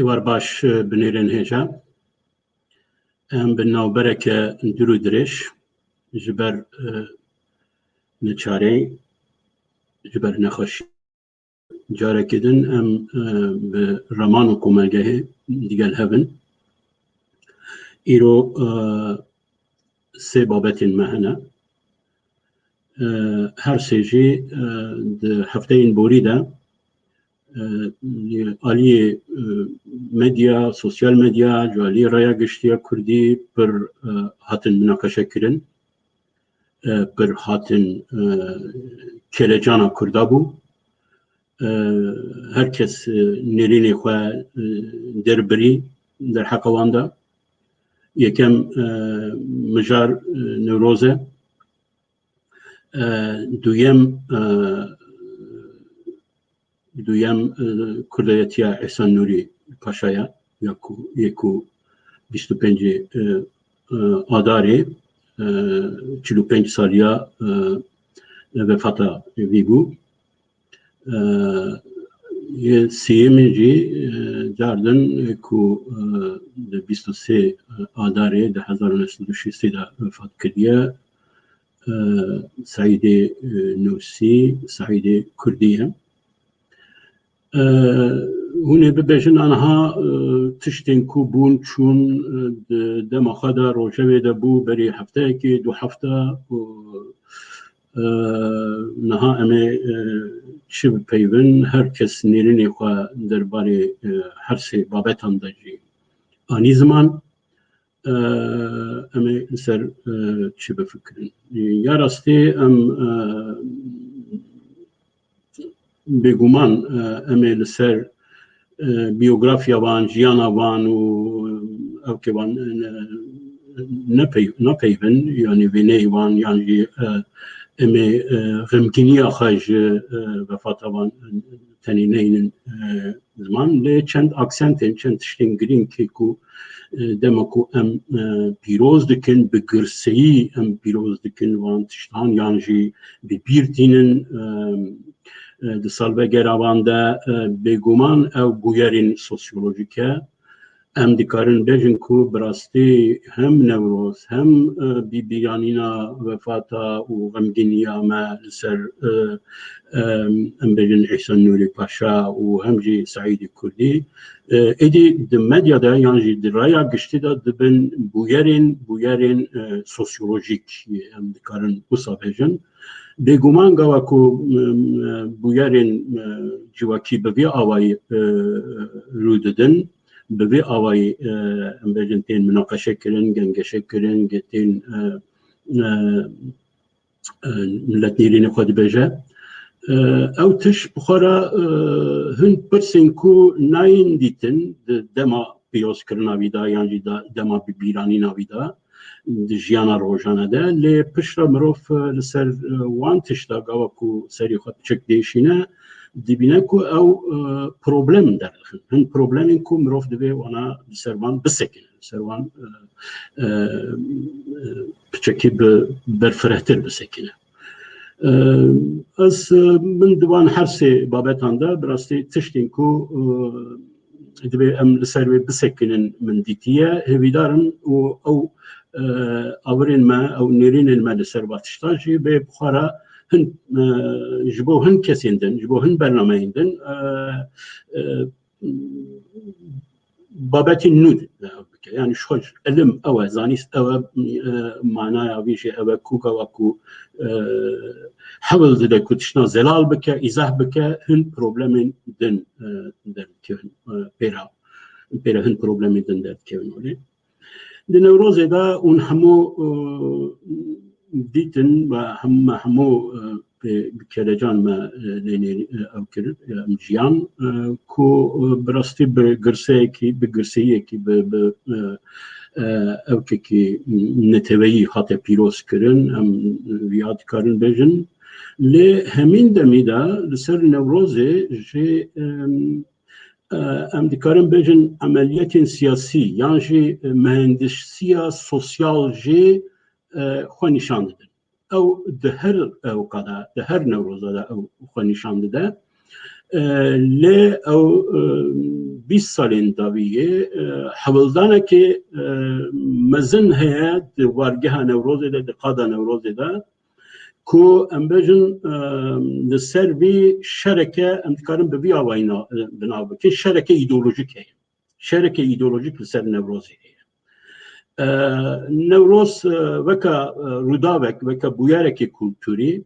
ایوار باش بنیرن هجا ام بناوبرک درو درش جبر نچاره جبر نخوشی جاره کدن ام به رمان و کمالگه دیگل هبن ایرو سه بابتین مهنه هر سیجی ده هفته این بوری ده علی medya, sosyal medya, cali raya geçtiği Kürdi bir hatin münakaşa kirin, bir hatin kelecana Kürda bu. Herkes nerini xwe derbiri der hekavanda. Yekem mijar Newroze, دویم کردایتیا احسان نوری پاشایا یکو 25 آداری 45 سالیا وفاتا وی بو سیمجی داردن کو 23 آداری 1923 دا وفات کردیه سعید نوسی سعید کردیه هونه ببیشن آنها تشتین کو بون چون دما خدا روشوی ده بو بری هفته که دو هفته نها امه چی بپیون هر کس نیرینی خواه درباره هر سه بابتان دجی آنی زمان امه سر چی بفکرین یا راستی ام بگومان امیل سر بیوگرافیا وان جیانا وان و او که وان نپیون یعنی وینه وان یعنی امی غمگینی آخاج وفاتا وان تنینین زمان لی چند اکسنتین چند تشتین گرین که کو دمکو ام پیروز دکن بگرسیی ام پیروز دکن وان تشتان یعنی ببیرتینن د سالبگر آوانده بگومان او گویرین سوسیولوژیکه ام دیکارن بجن کو براستی هم نوروز هم بیانینا وفاتا و غمگینیا ما لسر ام بجن احسان نوری پاشا و هم جی سعید کردی ایدی د مدیا دا یعنی د رایا گشتی دا دبن بویرین سوسیولوژیک ام دیکارن بوسا بجن بگومان گاوا کو بویرین جواکی بوی آوای رو ددن بوی آوای امبرجنتین مناقشه کرن گنگشه کرن گتین ملت نیرین خود بجه او تش بخورا هند پرسین کو ناین دیتن دما پیوز کرنا ویدا یعنی دما بیرانی ناویدا جیانا روزانه ده لی پشت مروف لسر وان تشتا گاوا کو سری خود چک دیشینه دبینه کو او پروبلم دارن هن پروبلمی کو مروف دوی وانا لسر وان بسکنه لسر وان چکی برفرهتر بسکنه از من دوان هر سه بابتان ده براستی تشتین کو دوی ام لسر وی بسکنن من دیتیه هویدارن و او اورین ما او نیرین ما لسر باتشتاجی به بخارا هن جبو هن کسیندن جبو هن برنامهیندن بابتی نود yani şu elim ava zanist ava manaya bir şey ava kuka vaku havıl de kutişna zelal beke izah beke hın problemin den kevin pera hın problemin den kevin öyle de Nevroz'da un hamu دیتن و همو بکرجان ما لینی اوکر جیان کو براستی به گرسه کی به اوکی نتویی خاطر پیروز کردن ام یاد کردن بجن لی همین دمیدا لسر نوروزه جه ام دیکارن بجن عملیات سیاسی یعنی جه مهندسی سوسیال جه خو نشان دادن او ده هر اوقادا ده هر نوروزه ده او خو نشان داده لی او 20 سالین داویه حولدانه که مزن هیا ده وارگه نوروزه ده ده قادا نوروزه ده کو ام بجن لسر بی شرکه ام دیکارن به بی آوائینا بناو بکن شرکه ایدولوژیک هیا شرکه ایدولوژیک لسر نوروزه هیا نوروز وکا روداوک وکا بویارک کلتوری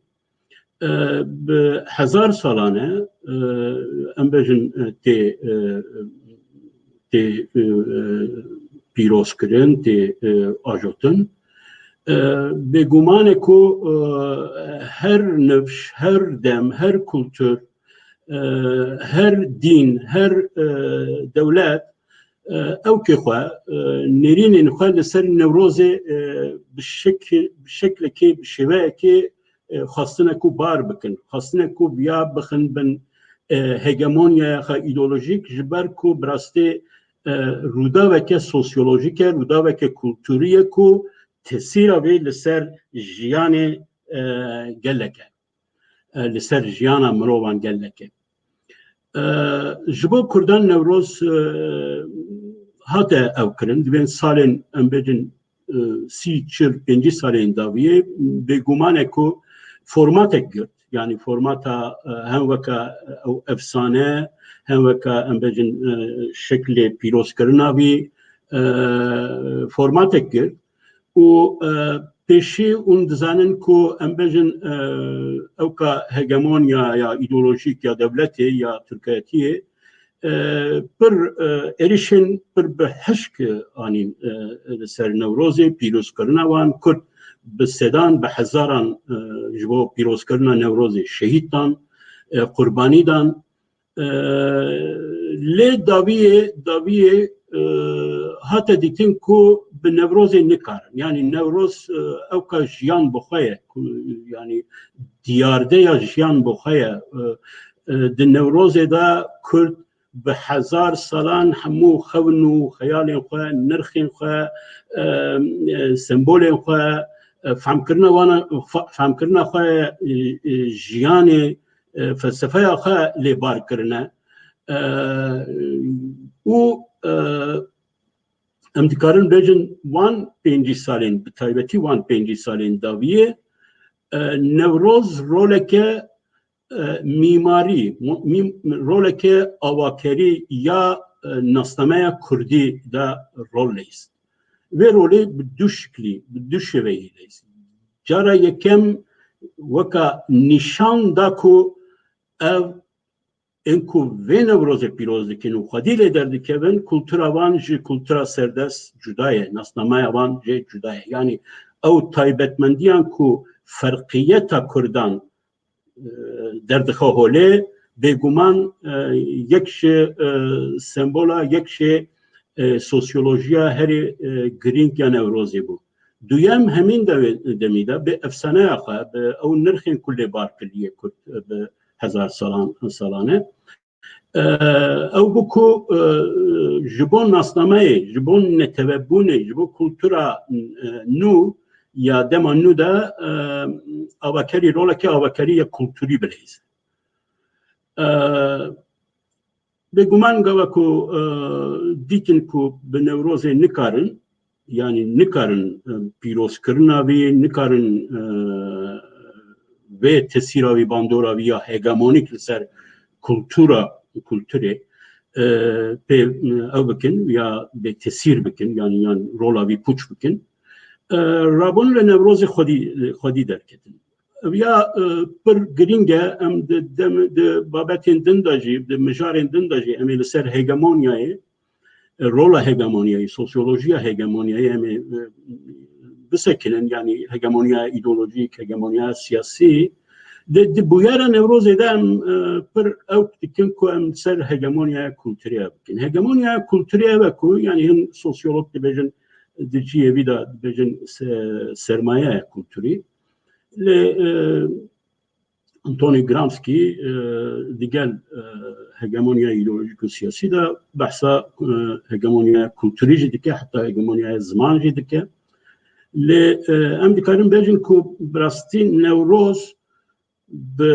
به 1000 سالانه ام بجن تی پیروز کردن تی آجوتن به گمان کو هر نفش هر دم هر کلتور هر دین هر دولت او که خواه نرین خواه لسر نوروز بشکل که بشوه که خواستنه کو بار بکن خواستنه کو بیا بخن بن هگمونیا خواه ایدولوژیک جبر کو براسته رودا وکه سوسیولوژیک رودا وکه کلتوریه کو تأثیر وی لسر جیان گلکه لسر جیان مروان گلکه جبو کردان نوروز هاته او کرن دوین سالین ام بجن 30-40 سالین داویه به گمانه کو فرماتک گرد yani formata hem veka efsane hem veka em bejin şekli pirozkirina vî formatek gir û pêşî hûn dizanin ku em bejin ewka hegemonya ya îdeolojîk ya devletê ya Tirkiyeyê pir êrişên pir bi hişk anîn li ser Newrozê pîrozkirina wan Kurd bi sedan bi hezaran ji bo pîrozkirina Newrozê şehîd dan qurbanî dan lê daviyê hate dîtin ku bi Newrozê nikarin yani Newroz ewka jiyan bi xwe ye yani diyardeya jiyan bi xwe ye di Newrozê de Kurd bi hezar salan hemû xewin û xeyalên xwe nirxên xwe sembolên xwe femkirina xwe jiyanê felsefeya xwe lêbar kirine û em dikarin bêjin wan pêncî salên bi taybetî wan pêncî salên dawiyê Newroz roleke mîmarî roleke avakerî ya nasnameya Kurdî de rol leyst vê rolê bi du şiklî bi du şeveyî leyst cara yekem weka nîşan da ku ev ên ku vê Newrozê pîroz dikin û xwedî lê derdikevin kultura wan ji kultura serdest cuda ye nasnameya wan jê cuda ye yani ew taybetmendiyan ku ferqiyeta Kurdan derdixe holê bêguman yek ji sembola yek ji sosyolojiya herî girîng ya Newrozê bû duyem hemîn demî de bi efsaneya xwe bi ew nirxên ku lêbar kiriye Kurd bi hezar salane ew bû ku ji bo nasnameyê ji bo netewebûnê ji bo kultura nû ya dema nû de avakerî roleke avakerî ya kulturî bileyz bêguman gava ku dîtin ku bi Newrozê nikarin yani nikarin pîrozkirina wî nikarin vê tesîra wî bandora wî ya hegemonîk li ser kulturê pê ew bikin ya bê tesîr bikin yani rola wî pûç bikin rabûn li Newrozê xwedî derketin ya pir girîng e em di babetên din de jî di mijarên din de jî em ê li ser hegemonyayê rola hegemonyayê sosyolojiya hegemonyayê em ê bi بسکنن یعنی هگمونیا ایدئولوژیک هگمونیا سیاسی د بویار نوروز دم پر او تکن کو ام سر هگمونیا کلتوریا بکن هگمونیا کلتوریا بکو یعنی هم سوسیولوژ دیجن دیجیه ویدا دیجن سرمایه کلتوری ل Antoni Gramsci دیگر هگمونیا ایدئولوژیک و سیاسی دا بحثا هگمونیا کلتوری جدیه حتی هگمونیا زمان جدیه ل ام دکاریم بیشتر کو براستی نوروز به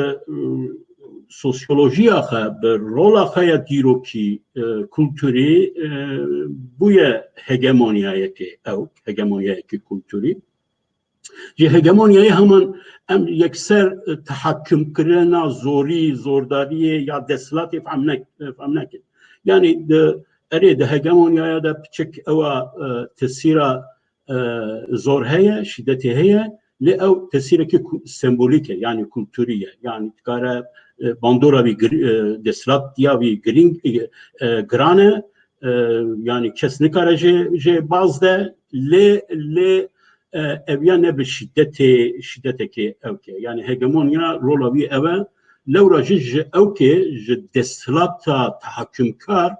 سوسیولوژی آخه به رول آخه دیروکی کلتوری بوی هگمونیایی که او هگمونیایی که کلتوری جه هگمونیایی همان ام یکسر تحکم کردن زوری زورداری یا دستلاتی فهم نکن یعنی ده هگمونیایی ده بچک او تسیرا زور هیا شدتی هیا لی او تسیره که سمبولیکه یعنی کلتوریه یعنی تکاره باندورا بی دستلات دیا بی گرانه یعنی کس نکاره جه بازده لی اویا نه به شدت که اوکه یعنی هگمونیا رولاوی اوه لورا جه اوکه جه دستلات تحکم کار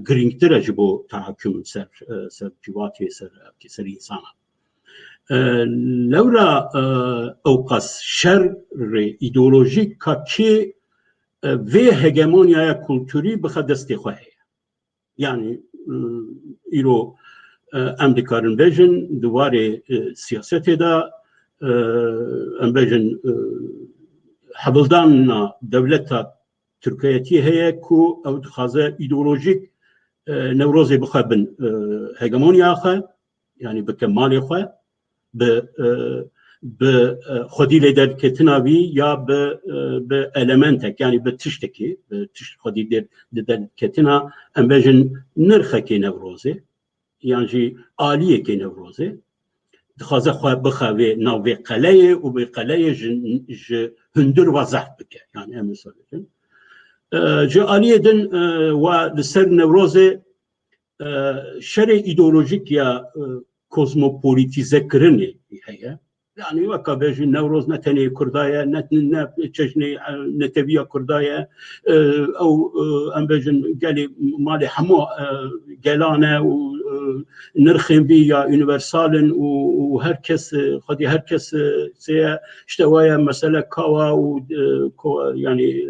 گرینگتره جبو تحکم سر جواتی سر انسان لورا اوقاس شر ایدئولوژیک که و هگمونیا کلتوری بخواد دستی خواهی یعنی ایرو ام دکارن بیشن دواره سیاست دا ام بیشن حبلدان دولت ترکیه هیا کو او دخازه ایدئولوژیک نوروزی بخوابن هگمونیا خوا یعنی بکمالی خوا به خودی لیدر کتناوی یا به المنتک یعنی به تشتکی به تشت خودی لیدر کتنا ام بیشن نرخه که نوروزی یعنی جی عالیه که نوروزه دخوازه خواه بخواه ناوی قلعه و به قلعه هندر وضح بکه یعنی هم مثال بکن جی عالیه دن و لسر نوروزه شر ایدئولوژیک یا کوزموپولیتیزه کرنه هیا یعنی وکا بیجی نوروز نتنی کردایه نه چجنی نتویا کردایه او ام بیجن گلی مالی همو گلانه و نرخیم بی یا یونیورسالن و هر کس سه اشتوایا مثلا کاوا و یعنی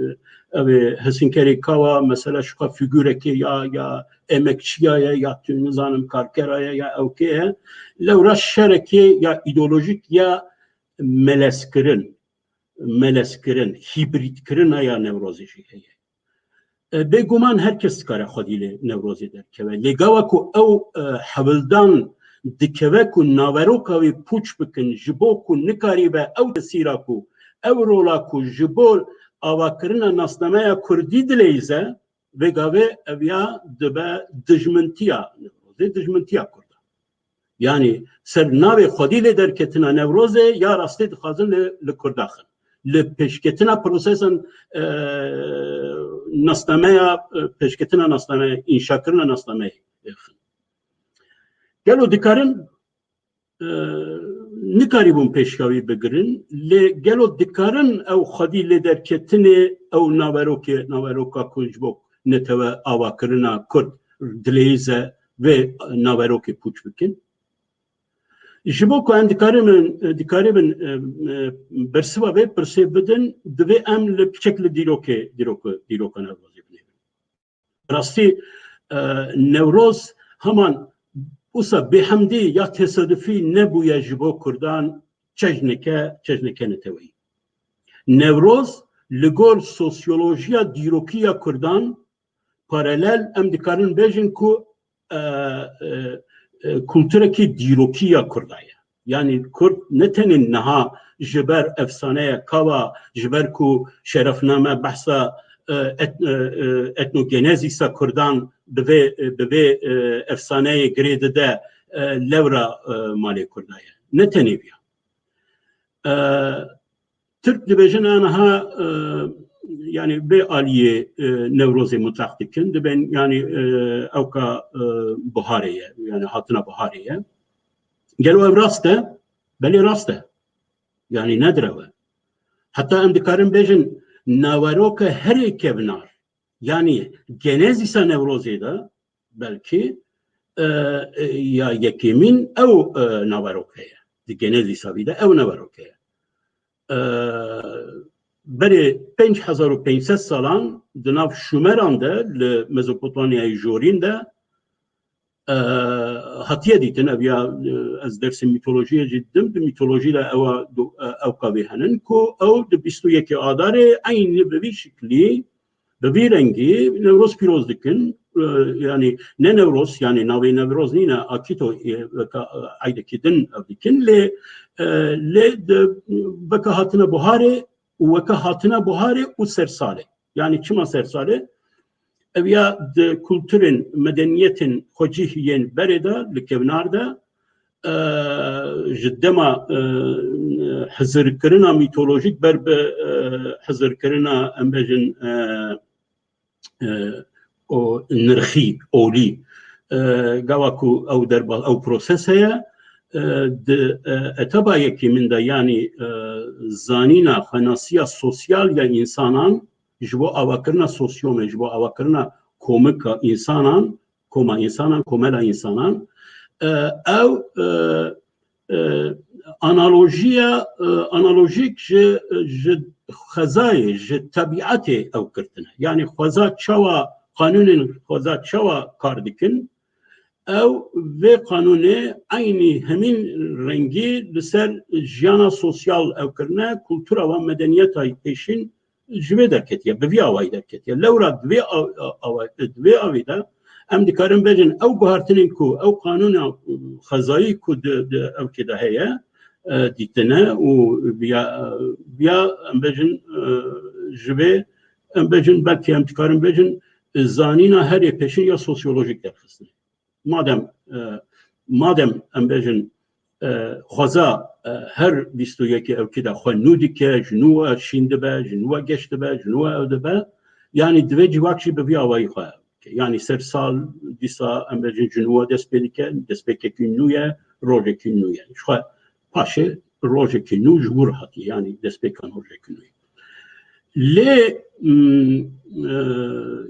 هسینکری کاوا مثلا شقا فیگوره که یا emekçiye ya nizanım karkeraya ya evkeye levra şereki ya ideolojik ya meleskirin hibritkirin ya nevrozi şiye beguman herkes kare xodiyle nevrozi der keve legava ku ev havildan dikeve ku naveroka ve puç bikin jibo ku nikari be ev sira ku ev rola ku jibo avakirina nasnamaya kurdi dileyze ve gave evya debe dijmentiya kurda. Yani ser nave xodiyle derketina nevroze ya rastê dixwazin li kurda xin. Li pêşketina prosesên nasnameya pêşketina nasnameya înşakirina nasnameyê xin. Gelo dikarin nikarîbûn pêşkavî bigirin lê gelo dikarin ew xodiyle derketinê ew naveroka ku ji bo neteve avakirina Kurd dileyîze ve naverokê pûç bikin. Ji bo ku em dikaribin bersiva vê pirsê bidin divê em li piçek li dîroka Newrozê binêrin. Rastî Newroz heman wisa bêhemdî ya tesadüfî nebûye ji bo Kurdan çejneke neteweyî. Newroz li gor sosyolojiya dîrokiya Kurdan paralel em dikarin bêjin ku kulturekî dîrokiya Kurdaye. Yani Kurd ne tenin niha ji ber efsaneya kava ji ber ku şerefname behsa etnogenezîsa Kurdan bi vê efsaneyê girê dide lewra malê Kurdaye. Ne tenê viya. Türk dibêjin aniha yani bê aliyê Newrozê mutlaq dikin dibên yani ewka biharê ye yani hatina biharê ye gelo ev rast e, belê rast e. Yani nedir ev? Hatta em dikarin bêjin naveroka herê kevnar. Yani genezîsa Newrozê de belki ya yekîmin ew naveroka ye. Di genezîsa wî de ew naveroka ye. Berê 5500 salan di nav Şumeran de li Mezopotamyayê Jorîn de hatiye dîtin ev ya ez dersê mitolojiyê jî didim di mitolojî de ew qavê henin ku ew di 21 Adarê aynı bi vî şiklî bi vî rengî Newroz pîroz dikin. Yani ne Newroz yani navê Newroz nîne akîto aydekî din ev dikin lê veka hatine buharê û veka hatine buharê û sersalê. Yani çima sersalê? Ev ya di kulturên medeniyetin xwecî yên berê de li kevnar de ji dema hizirkirina mitolojik ber bi hizirkirina em bêjin o nirxî olî gava ku ew derba ew proses heye di etaba yekî min de yani zanîna xenasiya sosyal ya insanan ji bo avakirina sosyome ji bo avakirina komika insanan koma insanan komela insanan ew analojik ji xezayê ji tabiatê ew kirtine. Yani xweza çawa kanûnên xweza çawa kar dikin ew vê kanûnê aynî hemîn rengî li ser jiyana sosyal ew kirine kultura wan medeniyeta pêşîn ji vê derketiye bi vî awayî derketiye. Lewra divê avê de em dikarin bêjin ew guhartinên ku ew kanûna xezayî ku di ew de heye dîtine û ya em bêjin ji vê em bêjin belkî em dikarin bêjin zanîna herê pêşîn ya sosyolojik derxistin. Madem em bêjin xweza her 21 evkî de xwe nû dike, ji nû we şîn dibe, ji nû we geş dibe, ji nû we ew dibe, yani divê civak jî bi vî awayî xwe yani sersal dîsa em bêjin ji nû we dest pê dike, destpêkekî nû ye, rojekî nû ye. Xwe paşê rojekî nû ji wir hatiye yani destpêkan rojekî nû ye. Lê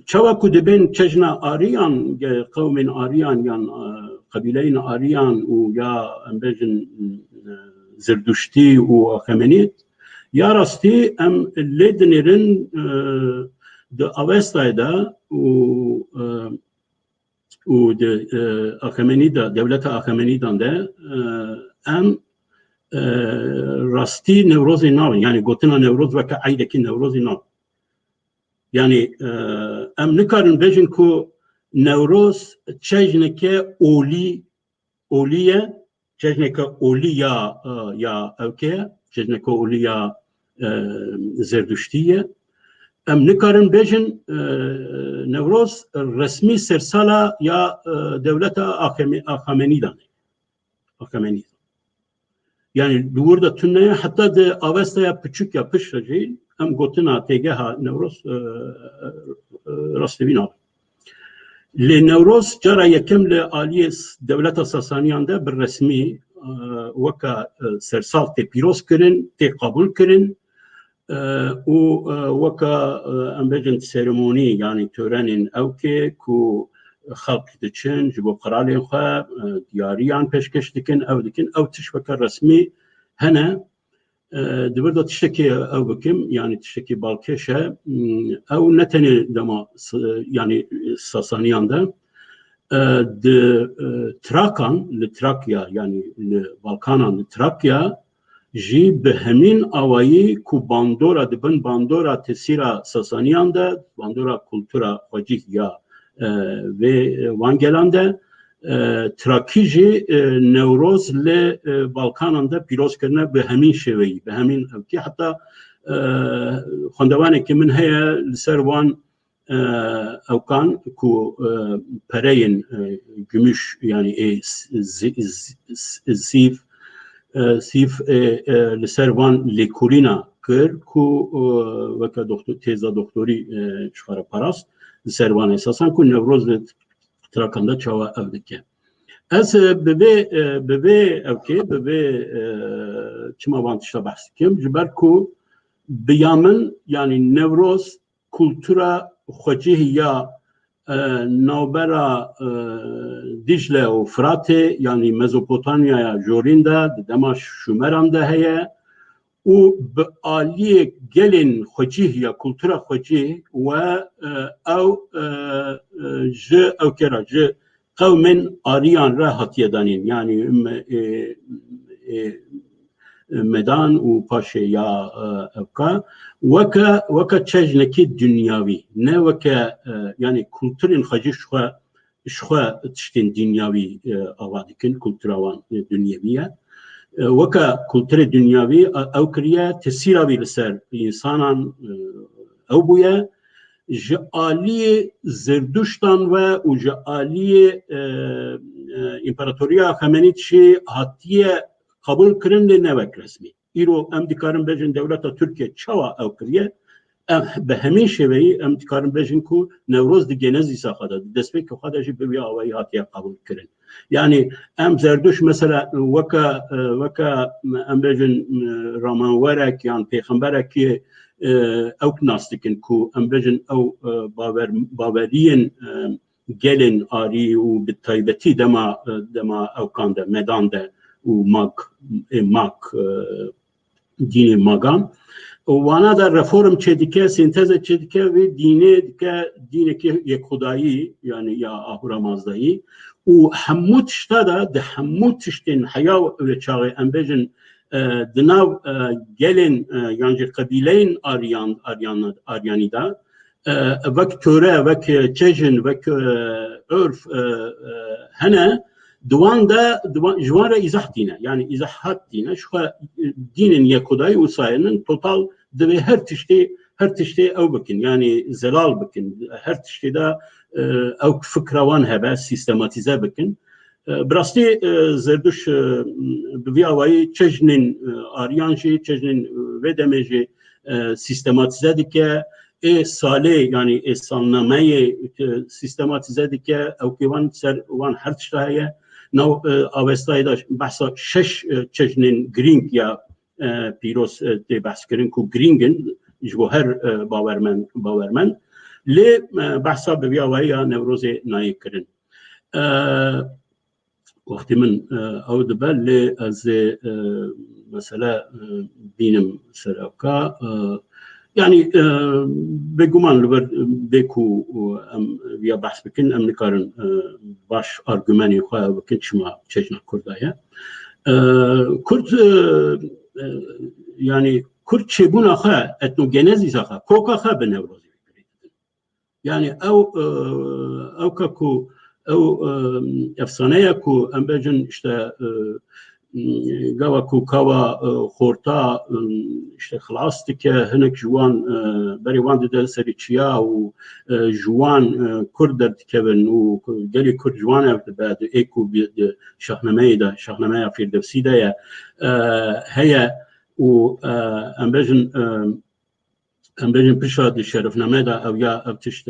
çawa ku dibên cejna Aryan qewmên Aryan yan qebîleyên Aryan û ya em bêjin Zirduştî û Axemenî ya rastî em lê dinêrin di Avestayê de û di Axemenî de devleta Axemenîdan de em rastî Newrozê navin yani gotina Newroz veke eydekî Newrozê nav. Yani em nikarin bêjin ku Newroz çejneke olî ye, çejneke olî ya evkê ye, çejneke olî ya Zerduştî ye. Em nikarin bêjin Newroz resmî sersala ya devleta Axemenîdan. Yani duvarda tüneye hatta de Avesta'ya küçük yapışla değil hem gotina tegeha Newroz rastevin abi. Le Newroz cara yekem le aliye devleta Sasaniyan de bir resmi vaka sersal te piroz kirin, te kabul kirin u vaka em bêjin seremoni yani törenin evke ku xalq diçin ji bo qiralên xwe diyariyan pêşkeş dikin ew dikin ew tişteke resmî hene divir da tiştekî ew bikim yani tiştekî balkêş e ew ne tenê dema yani Sasaniyan de di Trakan li Trakya yani li Balkanan li Trakya jî bi hemîn awayî ku bandora dibin bandora tesîra Sasaniyan de bandora kultura xwecî ya ve van gelan de Trakî jî Newroz lê Balkanan de pîroz kirine bi hemîn şêweyî bi hemîn evkî heta xwendevanekî min heye li ser wan evkan ku pereyên gümüş yani sîf li ser wan lêkolîna kir ku veke têza doktorî çixare parast li ser wan esasan ku Newroz li Trakanda çawa ev dike. Ez bebe evke bebe çima vantışla bahs kim jiber ku biyamin yani Nevroz kultura xwecih ya navbera Dicle û Fratê yani Mezopotamyaya jorîn de di dema Şumeran de heye û bi aliyê gelên xwecih ya kultura xwecih we ew ji ewkera ji qewmên ariyan re hatiye danîn yani medan û paşê ya evka weke çejnekî dünyawî ne weke yani kulturên xwecih ji xwe tiştên dünyawî ava dikin kultura wan dunyevî ye weke kulturê dünyawî ew kiriye tesîra wî li ser însanan ew bûye ji aliyê Zerduştan ve û ji aliyê İmparatoriya Xemenîtşê hatiye kabul kirin lê nevek resmî. Îro em dikarin bejin dewleta Tirkiye çawa ew kiriye bi hemîn şêveyî em dikarin bejin ku Newroz di genezîsa xwe de di destpêkê xwe de jî bi wî awayî hatiye kabul kirin. Yani em Zerduş mesela weke em bejin ramanwerek yan pêxemberekî ew nas dikin ku em bejin ew baweriyên gelên arî û bi taybetî dema ewkan de medan de û mak dînê magan wana da reform çêdike sinteze çêdike vê dînê dike dînekî yekxudayî yani ya ahuramazdayî û hemû tişta da di hemû tiştên heya wê çaxê em bêjin di nav gelên yan jî qebîleyên aryanî da vek töre vek çejin vek örf hene Diwan de ji wan re îzah dîne yani îzahat dîne ji xwe dînên yekxudayî û sayinin total divê her tiştê ew bikin yani zelal bikin her tiştê de ew fikra wan hebe sîstematîze bikin bi rastî Zerduş bi vî awayî çejnên aryan jî çejnên vê demê jî sîstematîze dike salê yani salnameyê sîstematîze dike ew kêvan ser wan her tişta heye Nav avestayê de behsa şeş çejnên girîng ya pîroz tê behs kirin ku girîngin ji bo her bawermend lê behsa bi vî awayî ya Newrozê nayê kirin. Wextî min ew dibe lê ez ê mesela bînim ser evka yani bêguman li ber bê ku em vîya behs bikin em nikarin baş argümanê xwe bikin çima çejna Kurda ye. Kurd yani Kurd çêbûna xwe etnogenezîsa xwe koka xwe bi Newrozê yani ew ku ew efsaneya ku em bêjin işte gava ku kava xorta işte xilas dike hinek ji wan berê wan dide serî çiya û ji wan Kurd derdikevin û gelê Kurd ji wan ev dibe di êk û şahnameyê de şahnameya Firdevsî de ye heye û em bêjin pişa di şerefname de ew ya ev tişt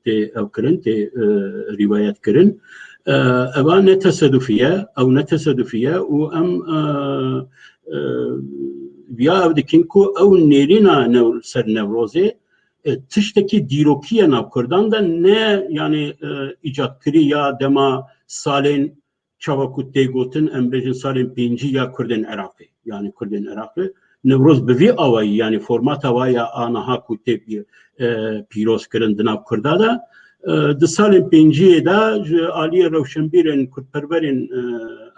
tê ew kirin tê rîwayet kirin evan ne tesadüfiye ew ne tesadüfiye û em ya ev dikin ku ew nêrîna ser Newrozê tiştekî dîrokiya nav Kurdan da ne yani îcatkirî ya dema salên çawa ku tê gotin em bêjin salên pêncî ya Kurdên Iraqê yani Kurdên Iraqê Newroz bi vî awayî yani formata waya anaha ku tê pîroz kirin di nav Kurda da di salên pênciyê de ji aliyê rewşenbîrên Kurdperverên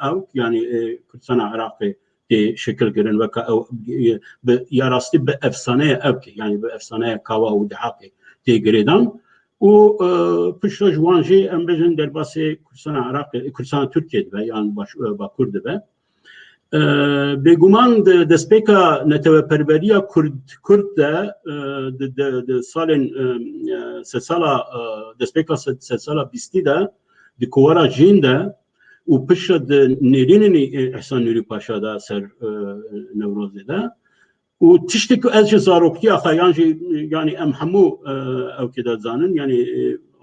ew yani Kurdistana Iraqê tê şekil kirin veka ew ya rastî bi efsaneya evkê yani bi efsaneya kava û dihaqê tê girêdan û pişta ji wan jî em bêjin derbasê Kurdistana Iraqê Kurdistana Tirkiye dibe yan Bakur dibe bêguman di destpêka neteweperveriya Kurd de di salên sesala destpêka sesala bîstî de di kovara jîn de û pişta di nêrînên Ehsan Nûrî Paşa da ser Newrozê de û tiştekî ez ji zarokiya xwe yan jî yani em hemû ew kê de zanin yani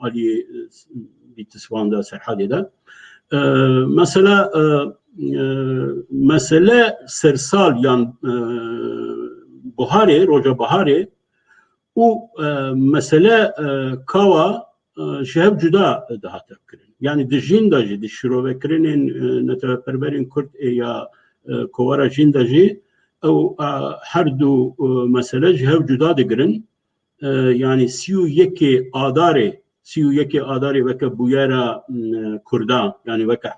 aliyê bîtisvan de Serhadê de Mesela mesele sersal yan buhari, roja buhari o mesele kava şehv cuda daha tepkirin. Yani di jindacı, di şirovekirinin neteperberin Kürt ya kovara jindacı o her du mesele şehv cuda digirin. Yani siyu yeki adare veke buyera Kurda yani veke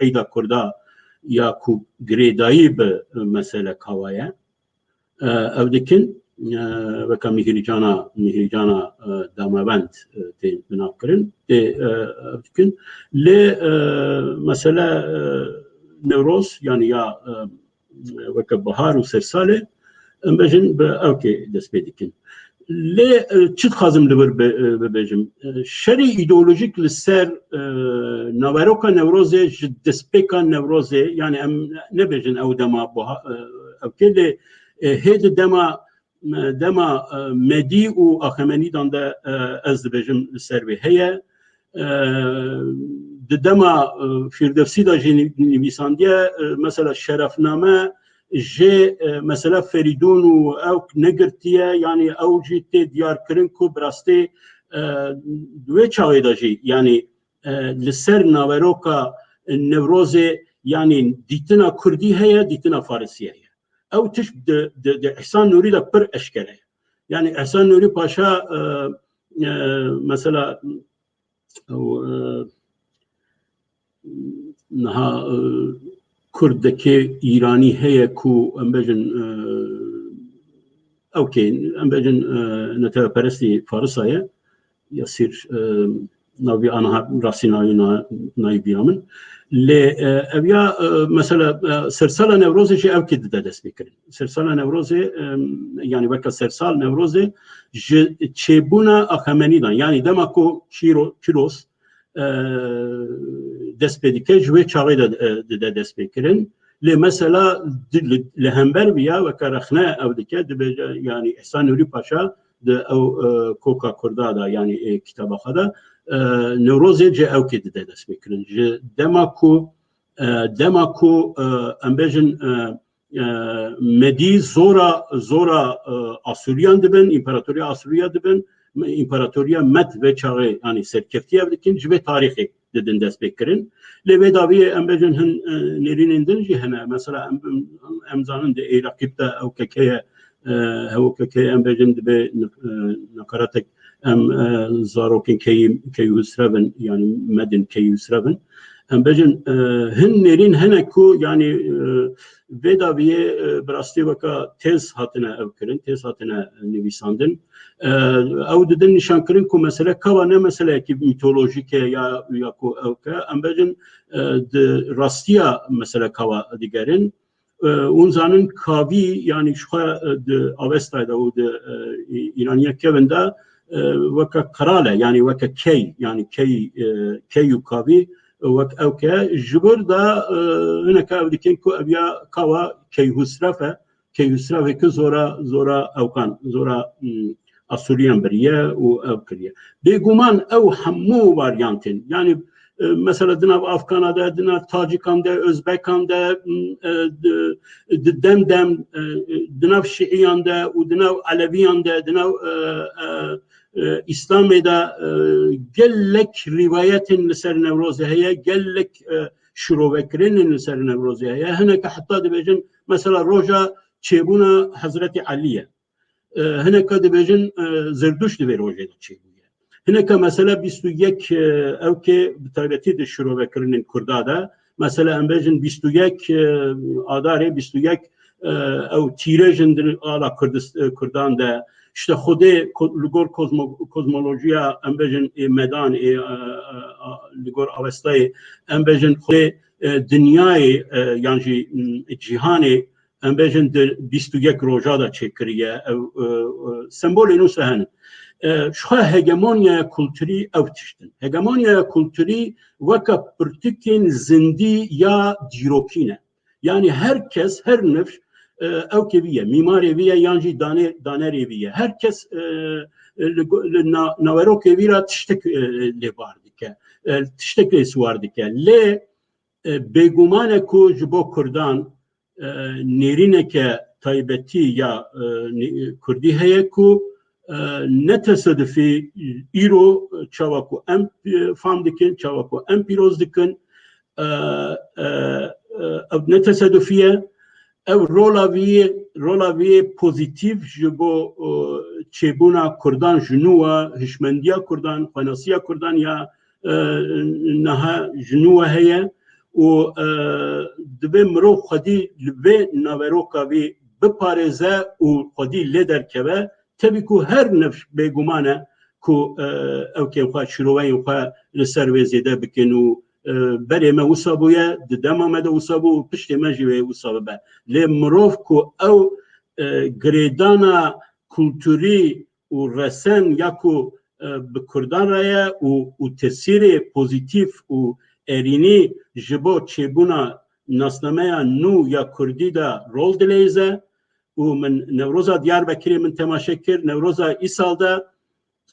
ayda Kurda ya ku gredayı be mesele kavaya evdekin veke mihricana damavend te binakırın evdekin le mesele Nevroz yani ya veke bahar u sersale embejin be evke despedikin le çit xazım libir bebejim şerî ideolojik li ser naveroka Nevroze ji destpêka Nevroze yani em nebejin ew dema ew lê hêdî dema Medî û Axemenîdan de ez dibêjim li ser vê heye di dema Firdevsî da jî nivîsandiye mesela şerefname ji mesela Feridun û ew negirtiye yani ew jî tê diyarkirin ku bi rastî wê çaxê de jî yani li ser naveroka Newrozê yani dîtina Kurdî heye dîtina Farsî heye ew tişt di Ehsan Nurî de pir eşkere ye yani Ehsan Nurî paşa mesela niha Kurdeki İranî heye ku em bêjin em bêjin neteperestî Farisa ye ya sîr navî aniha rastî nayî min lê ev ya mesela sersala Newrozê jî ew kê dide dest pêkirin sersala Newrozê yani veke sersal Newrozê ji çêbûna Axemenîdan yani dema ku Çîros dest pê dike ji wê çaxê de dide dest pêkirin lê mesela li hember viya veke rexne ew dike dibêje yani Ehsan Nurî Paşa di ew koka Kurda da yani kitabaxa da Newrozê ci ew kê dide dest pêkirin ji dema ku em bêjin Medî zora Asûriyan dibin İmparatoriya Asûriya dibin İmparatoriya Med ve çaxê yani serkeftiye ev dikin ji vê tarîxê didin dest pêkirin lê vê daviyê em bêjin hin nêrînên din jî hene mesela em zanin di Êraqî de ew kekeye hewkekê em bêjin dibe naqaratek em zarokên keyî husrevin yani medin keyî husrevin em bêjin hin nêrîn hene ku yani vê daviyê bi rastî veka têz hatine ev kirin têz hatine nivîsandin ew didin nîşankirin ku mesele kava ne meseleyekî mitolojik e ya ku ew ke em bêjin di rastiya mesele kava digerin un zanin kavî yani xwe di Avestayê de û di İraniya kevin de weke qirale yani weke key yani key û kavî wek ew ke ji bir de hineka ew dikin ku ev ya kava keyhusref e keyhusrefê zora ewkan zora Asûriyan biriye û ew kiriye bêguman ew hemû varyantên yani mesela dinav Afgana de, dinav Tacikan de, Özbekan de, demdem, dinav Şiiyan de, dinav Aleviyan de, dinav İslam'da da gellek rivayetin liser Nevrozê heye, gellek şirovekirinin liser Nevrozê heye. Hineke hatta dibêjin mesela roja çêbûna Hazreti Aliye. Hineke dibêjin Zerdüşt divê rojê de çêbûye. Hineke mesela 21 evke bi taybetî di şirovekirinin Kurda da mesela em bêjin 21 adarê 21 ew tîrejin ala Kurdan de işte xudê li gor kozmolojiya em bêjin medan li gor Avestayê em bêjin xudê dinyayê yan jî cîhanê em bêjin di 21 roja da çêkiriye sembolên wisa hene şu hegemonyaya kulturî ew tiştin hegemonyaya kulturî weke pirtikên zindî ya dîrokî ne yani herkes her nefs ew keviye mimarê viye yan jî danerê viye herkes naverokê vî ra tiştek lêbar dike tiştek lê swar dike lê بێگومانە کو ji bo Kurdan nêrîneke taybetî ya Kurdî heye ku ne tesadüfî îro çawa ku em fam dikin, çawa ku em pîroz dikin, ne tesadüfî ye, ev rola vî pozitif ji bo çêbûna Kurdan ji nû we, hişmendiya Kurdan, xwenasiya Kurdan ya niha ji nû we heye û dibe mirov xwedî li vê naveroka vî biparêze û xwedî lê derkeve, tevî ku her nifş bêguman e ku evkên xwe şîroveyên xwe li ser wê zêde bikin û berê me wisa bûye, di dema me de wisa bû û piştê me jî wê wisa bibe. Lê mirov ku ew girêdana kulturî û resen ya ku bi Kurdan re ye û tesîrê pozitif û erînî ji bo çêbûna nasnameya nû ya Kurdî de rol dilêze û min Newroza Diyarbekirê min temaşe kir, Newroza îsal de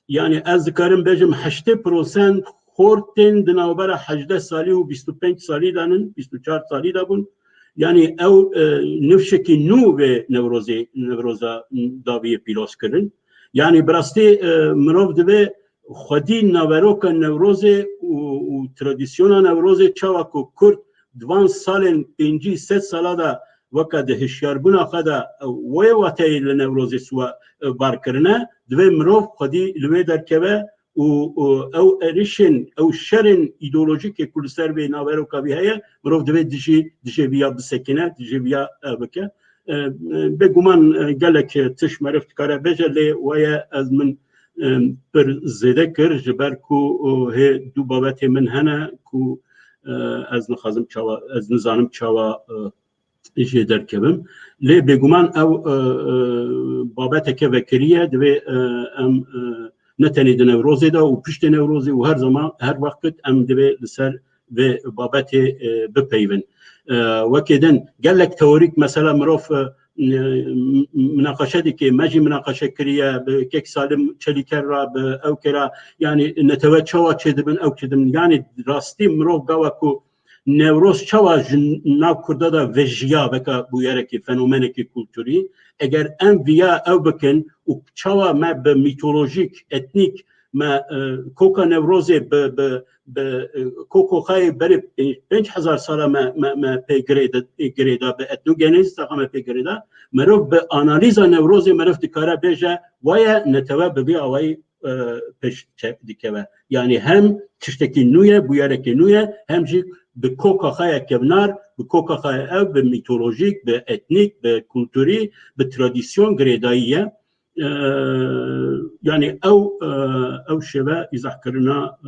yani ez dikarim bêjim 80% xortên di navbera 18 salî û 25 salî de nin, 24 salî de bûn. Yani ew nifşekî nû vê Newroza daviyê pîroz kirin. Yani bi rastî mirov dibe xwedî naveroka Newrozê û tradisyona Newrozê çawa ku Kurd divan salên 5-7 sala da weka di hişyarbûna xwe de wê wateyê li Newrozê barkirine, divê mirov xwedî li wê derkeve û ew êrişên, ew şerên îdeolojîkê ku li ser vê naveroka vî heye, mirov divê dijî vîya bisekine, dijî vîya bike. Bêguman gelek tiş meriv dikare bêje lê weye ez min pir zêde kir ji ber ku hê du babetê min hene ku ez nixwazim çawa, ez nizanim çawa jê derkevim. Lê bêguman ew babeteke vekiriye divê em ne tenê di Newrozê de û piştê Newrozê û her zaman her wext em divê li ser vê babetê bipeyvin. Wekê din gelek teorîk mesela mirov münaqeşe dike, me jî münaqeşe kiriye bi kek Salim Çelîker ra bi ew kira, yani netewê çawa çêdibin ew çêdibin. Yani rastî mirov gawa ku Newroz çawa ji nav Kurda da vejiya veka bûyerekî fenomenekî kulturî, eger em viya ew bikin û çawa me bi mitolojik, etnik me koka Newrozê bi koko xeyê berê 5000 sala me pê girêda bi etnogenezîsta xwe me pê girêda, mirov bi analîza Newrozê mirov dikare bêje waya netewe bi vê awayî pêş dikeve. Yani hem tiştekî nû ye, bûyerekî nû ye, hem jî bi koka xwe kevnar, bi koka xwe ev, bi mitolojik, bi etnik, bi kulturî, bi tradisyon girêdayî ye. Yani ew şêve îzahkirina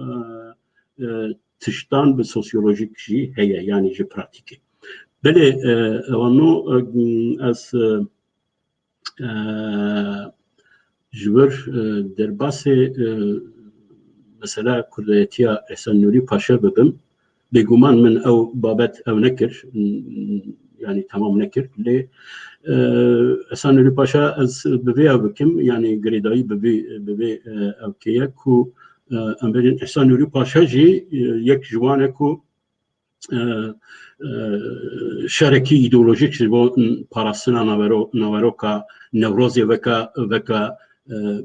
tiştan bi sosyolojik jî heye, yani ji pratikê. Belê ewano ez ji wir derbasê mesela Kurdiyetiya Ehsan Nûrî Paşa bibim. Bêguman min ew babet ew nekir, yani tamam nekir. Lê Ehsan Nûrî Paşa ez bi vê ew bikim, yani girêdayî bi vê evkeye ku em bêjin Ehsan Nûrî Paşa jî yek ji wan e ku şerekî îdeolojik ji bo parastina naveroka Newrozê veka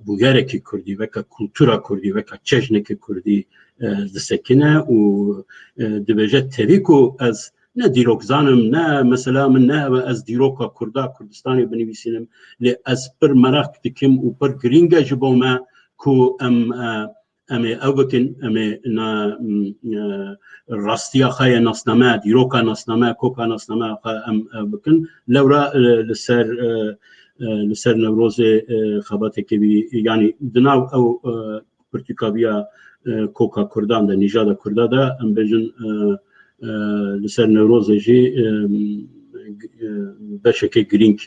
bûyerekî Kurdî, veka kultura Kurdî, veka çeşnekê Kurdî disekine û dibêje tevî ku ez ne dîrok zanim, ne mesela min ne ez dîroka Kurda Kurdistanê binivîsînim, lê ez pir merak dikim û pir giring e ji bo me ku em ê ew bikin, em ê rastiya xwe yê nasname, dîroka nasname, koka nasname xwe em bikin. Lewra li ser Newrozê xebatekê wî, yani di nav ew pirtûkaviya koka Kurdan de, nîjada Kurda de, em bêjin li ser Newrozê jî beşekê giring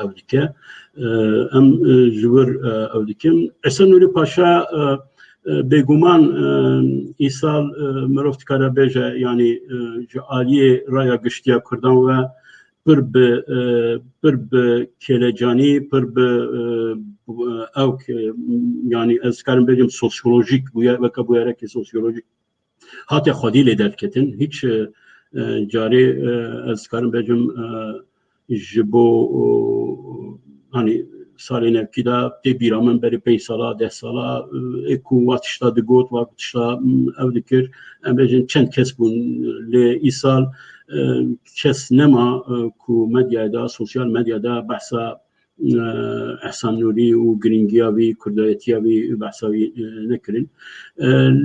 ew dike. Em ji wir ew dikim. Ehsan Nûrî Paşa bêguman îsal mirov dikare bêje, yani ji aliyê raya giştiya Kurdan ve pir bi kêlecanî, pir bi ew, yani ez dikarim bêjim sosyolojik, veka bûyerekî sosyolojik hate xwedî lê derketin. Hiç جاری از کارم بجم جبو hani salên evkî de tê bîra min berê 5 sala 10 sala ku wat tişta digot wat tişta ew dikir em bêjin çend kes bûn lê îsal kes nema ku medyaya da sosyal medyada behsa Ehsan Nurî û giringiya wî kurdayetiya wî behsa wî nekirin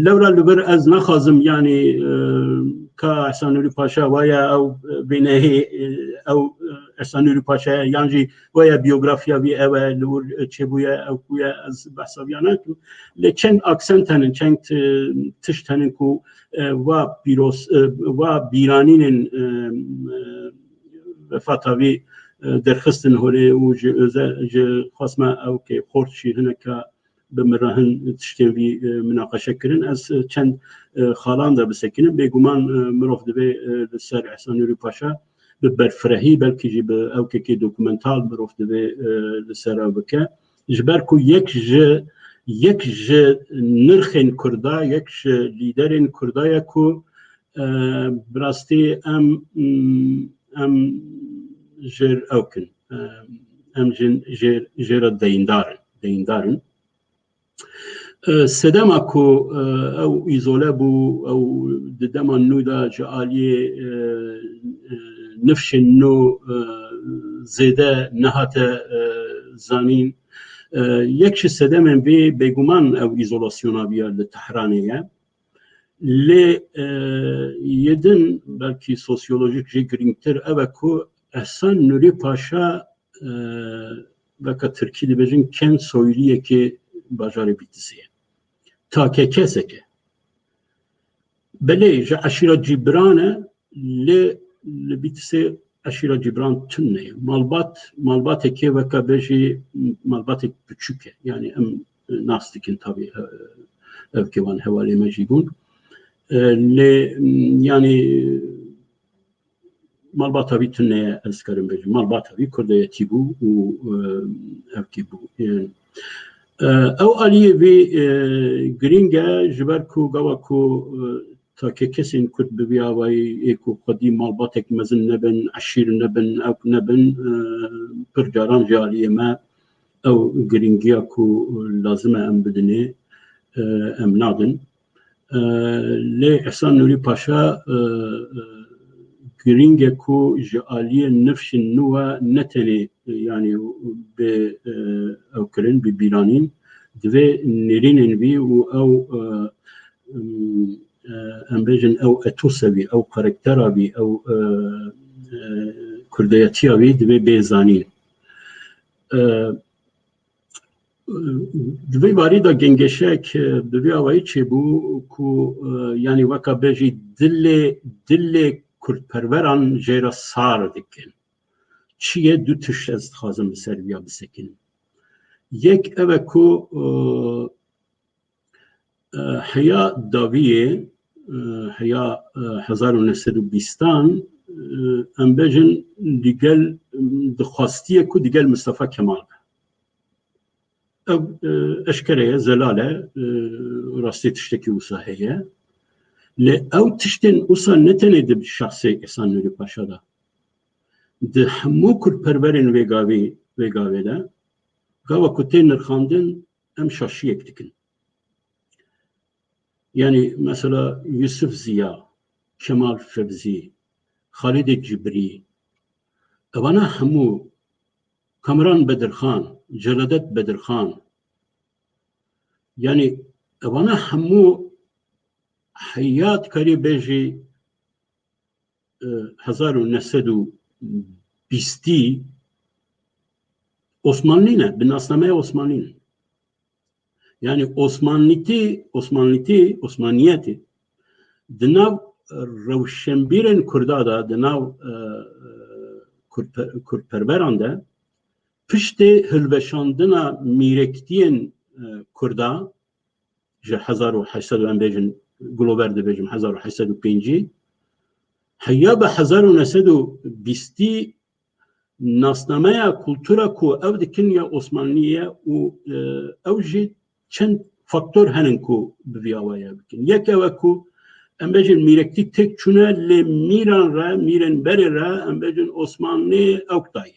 lewra li ber ez naxwazim yanî ka Ehsan Nurî Paşa waya ew bênehê ew Ehsan Nurî Paşa yan jî waya biyografiya wî ew e li wir çêbûye ew ku ye ez behsa wî nakim lê çend aksent henin çend tişt henin ku wa bîranînên vefata wî derxistin holê û ji xwasme ew kê xort jî hineka bi mirahin tiştên wî münaqeşe kirin ez çend xalan da bisekinin bêguman mirov dibe li ser Ehsan Nurî Paşa bi berfirehî belkî jî bi ewkekê dokumental mirov dibe li ser ew bike ji ber ku yek ji nirxên Kurda yek ji lîderên Kurda ye ku bi rastî em jêr ew kin em jêra deyîndarin sedema ku ew îzole bû ew di dema nû da ji aliyê nifşên nû zêde nehate zanîn yek ji sedemên vê bêguman ew îzolasyona bîya li Tehranê ye lê yedin belkî sosyolojik jî girîngtir ew e ku Ehsan Nurî Paşa veka Tirkî dibêjin ken soyliyekê bajarê Bitlisê ye take kesek e belê ji eşîra Cîbran e lê li Bitlisê eşîra Cîbran tune ye malbatekê veka bêjî malbatek biçûk e yani em nas dikin tabii ev kevan hevalê me jî bûn lê yani malbata wî tune ye ez karim bêjim malbata wî kurdayetî bû û evkî bû ew aliyê wê giring e ji ber ku gava ku take kesên Kurd bi vî awayî ê ku xwedî malbatek mezin nebin eşîr nebin ew nebin pir caran ji aliyê me ew giringiya ku lazim e em bidinê em nadin lê Ehsan Nurî Paşa giring e ku ji aliyê nifşên nû ve ne tenê yani bê ew kirin bê bîranîn divê nêrînên wî û ew em bêjin ew etosa wî ew karaktera wî ew kurdayetiya wî divê bêzanîn di vê barî da gengeşek bi vî awayî çêbû ku yani weka bêjî dilê Kurdperveran jêra sar dikin çi ye du tişt ez dixwazim li ser vîya bisekin yek ev e ku heya dawiyê heya 1920 em bêjin digel dixwastiye ku digel Mustafa Kemal be ew eşkere ye zelal e rastî tiştekî wisa heye lê ew tiştên wisa ne tenê di şexsê Ehsan Nurî Paşa da di hemû Kurdperverên vê gavê de gava ku tê nirxandin em şaşiyek dikin yani mesela Yusuf Ziya Kemal Fevzî Xalidê Cibrî evana hemû Kamran Bedirxan Celadet Bedirxan yani evana hemû hayat karî bêjî 1920 Osmanlî ne bi nasnameya Osmanlî ne yani Osmaniyetê di nav rewşenbîrên Kurda da di nav Kurdperveran de piştê hilveşandina mîrektiyên Kurda ji 1800 em bêjin Glober dibêjim 1805 heya bi 1920 nasnameya kultura ku ew dikin ya Osmanlîye û ew jî çend faktör henin ku bi vî awaya bikin yek ew ku embejin mirektik tek çune le miren berira embejin Osmanlı Oktay.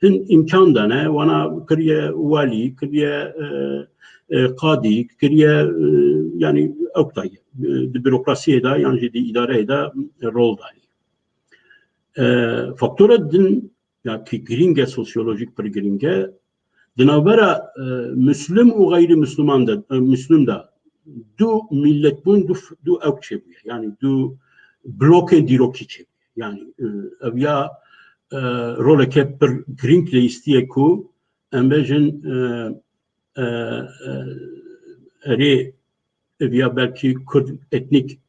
Hin imkan da ne wana kriye vali kriye kadi kriye yani Oktay. Bürokrasiye da yani ciddi idareye da rol da. Faktörü din ya ki gringe sosyolojik bir gringe dinavera Müslüm o gayri Müslüman da Müslüm da du millet bun du evçe yani du bloke dirokiçe yani ya roleke bir gringle istiye ku embejin eri ya belki Kürt etnik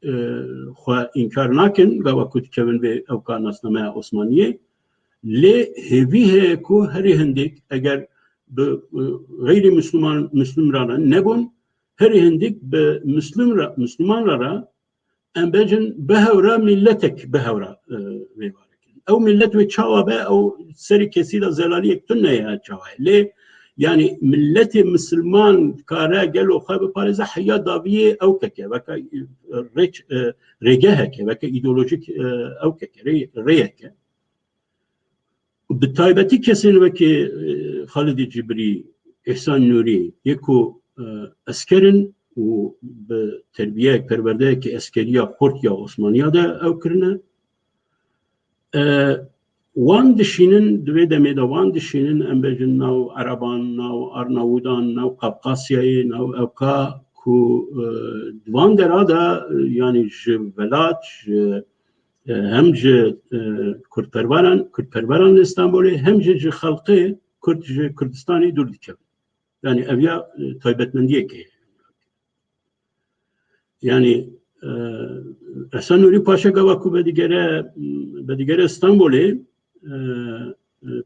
inkar nakin gava Kürt kevin ve evka nasnamaya Osmaniye le hevihe ku heri hendik eğer gayri Müslümanlara nebun heri hendik be Müslümanlara embejin behevra milletek behevra ve varekin. Ev millet ve çava ev seri kesida zelaliyek tünne ya çava le yani milleti Müslüman kara gelo xabe pareza hayya daviye ev keke vaka regeheke vaka ideolojik ev keke reyeke bitaybeti kesin vaki Halid Cibri İhsan Nuri yeku askerin و به تربیه پرورده که اسکریا خورد یا عثمانیا ده او کرنه وان دشینن دوی دمه ده وان دشینن امبجن ناو عربان ناو ارناودان ناو قبقاسیای ناو اوکا کو دوان درادا yani velat hem Kürtperveran İstanbul'u hem halkı Kürdistan'ı durduk. Yani evya taybetmendiye ki yani Ehsan Nuri Paşa gavaku bedigere İstanbul'u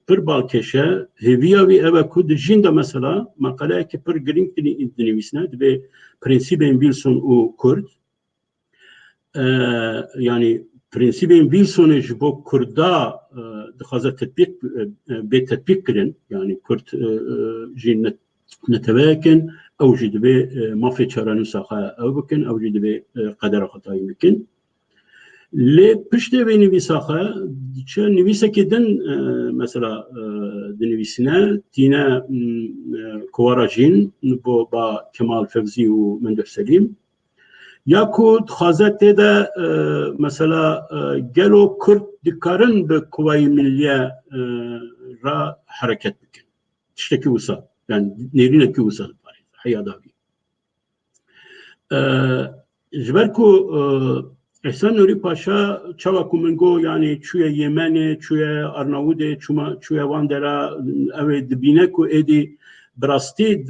pır balkeşe heviya ve evaku dijinda mesela makale ki pır gring dinivisine ve prensiben Wilson u Kürt yani prensiben Wilson'u bu Kürt'da dixaza tetbik kirin yani Kürt jinnet نتواكن أو جد به ما في شرانو ساخا أو بكن أو جد به قدر خطاي بكن لبشته بين نبيساخا شو نبيسة كدن مثلا دنبيسنا تينا كوارجين با كمال فوزي ومندوح سليم ياكود خازت ده مثلا جلو كرد دكارن بقوى مليا را حركت بكن تشتكي وصل yani nerine ki usal var hayada bir jberku Ehsan Nuri Paşa çava kumengo yani çuya Yemen'e çuya Arnavut'e çuya Vandera evet dibine ku edi brasti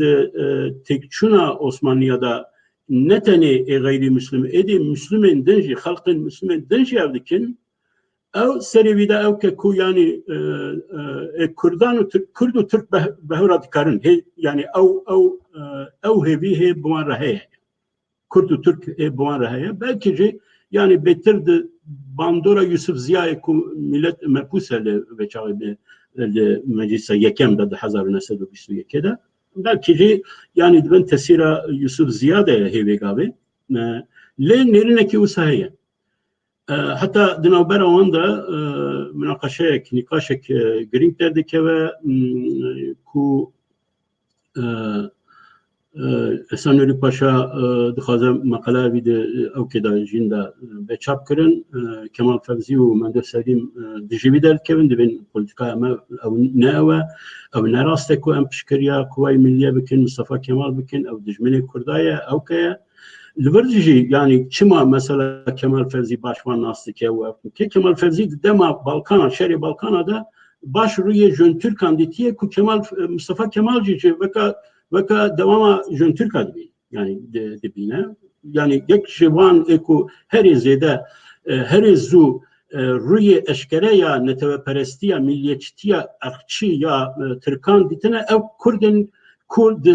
tekçuna Osmanlı'da netene gayri Müslüm edi Müslüman denji halkın Müslüman denji evdikin ev serivide ev ke ku yani Kürdan Kürdu Türk behrat karın yani ev hevi he buan rahe Kürdu Türk buan rahe belki yani betirdi Bandora Yusuf Ziya ku millet mepusele ve çağı meclise yekem de 1922'de belki yani ben tesira Yusuf Ziya da hevi gabe le nerine usahiye hatta dinavber onda münakaşek nikaşek grinklerdeki ve ku Ehsan Nuri Paşa dixaze makale vide ew keda jinda beçap kirin Kemal Fevzi û Mendeh Selim dijî derkevin dibin politika me ew ne ew ne rastek ku em pişkiriya Kuvayi Milliye bikin Mustafa Kemal bikin ew dijminê Kurdaye ew keye Liverci yani çima mesela Kemal Fevzi başvan nastike ve Kemal Fevzi dema Balkan şeri Balkana'da başruye Jön Türk kanditiye ku Kemal Mustafa Kemalci veka devama Jön Türk adbi yani dibine yani yek şivan eku herizede herizu ruye eşkere ya neteveperestiya milliyetçiya akçı ya Türkan ditine ev Kurd